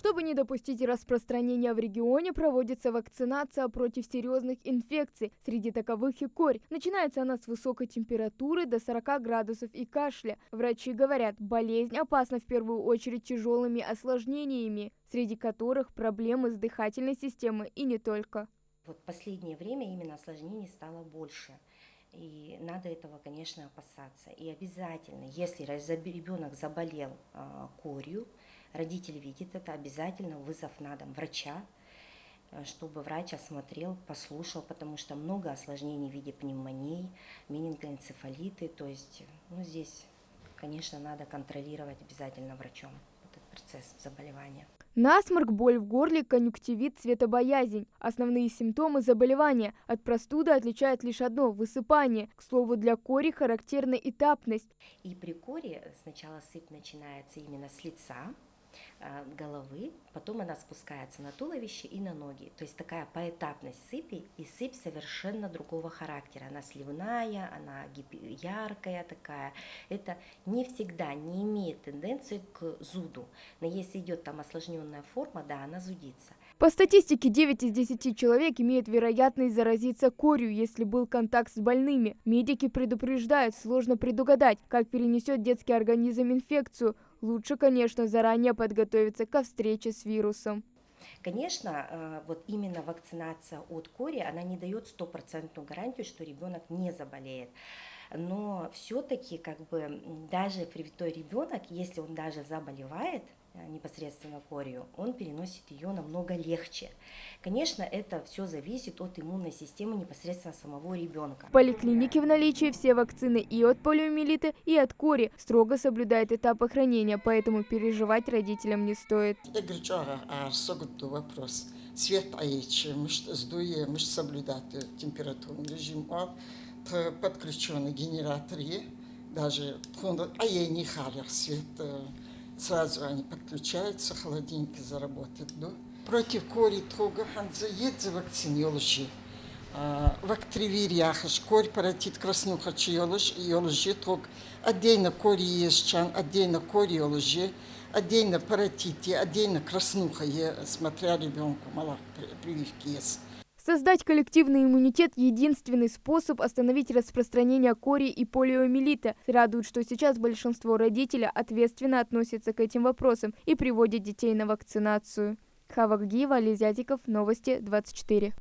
Чтобы не допустить распространения в регионе, проводится вакцинация против серьезных инфекций. Среди таковых и корь. Начинается она с высокой температуры до 40 градусов и кашля. Врачи говорят, болезнь опасна в первую очередь тяжелыми осложнениями, среди которых проблемы с дыхательной системой и не только. Вот в последнее время именно осложнений стало больше. И надо этого, конечно, опасаться. И обязательно, если ребенок заболел корью, родитель видит это, обязательно вызов на дом врача, чтобы врач осмотрел, послушал, потому что много осложнений в виде пневмонии, менингоэнцефалиты. То есть здесь, конечно, надо контролировать обязательно врачом этот процесс заболевания. Насморк, боль в горле, конъюнктивит, светобоязнь. Основные симптомы заболевания. От простуды отличает лишь одно – высыпание. К слову, для кори характерна этапность. И при коре сначала сыпь начинается именно с лица, головы, потом она спускается на туловище и на ноги. То есть такая поэтапность сыпи, и сыпь совершенно другого характера. Она сливная, она яркая такая. Это не всегда не имеет тенденции к зуду. Но если идет там осложненная форма, да, она зудится. По статистике, 9 из 10 человек имеют вероятность заразиться корью, если был контакт с больными. Медики предупреждают, сложно предугадать, как перенесет детский организм инфекцию. Лучше, конечно, заранее подготовиться ко встрече с вирусом. Конечно, вот именно вакцинация от кори, она не дает стопроцентную гарантию, что ребенок не заболеет. Но все-таки даже привитой ребенок, если он даже заболевает непосредственно корью, он переносит ее намного легче. Конечно, это все зависит от иммунной системы непосредственно самого ребенка. В поликлинике в наличии все вакцины и от полиомиелита, и от кори. Строго соблюдает этапы хранения, поэтому переживать родителям не стоит. Вопрос. Свет соблюдать температурный режим. Подключены генераторы, даже не харях свет, сразу они подключаются, холодильники заработают. Да? Против кори трога едет вакцинировать. Вактривир яхаш, корь паратит краснуха чиоложи, трог отдельно кори ешчан, отдельно кори оложи, отдельно паратити, отдельно краснуха, смотря ребенку, мало прививки есть. Создать коллективный иммунитет – единственный способ остановить распространение кори и полиомиелита. Радует, что сейчас большинство родителей ответственно относятся к этим вопросам и приводят детей на вакцинацию. Хава Гагиева, Али Зятиков, Новости 24.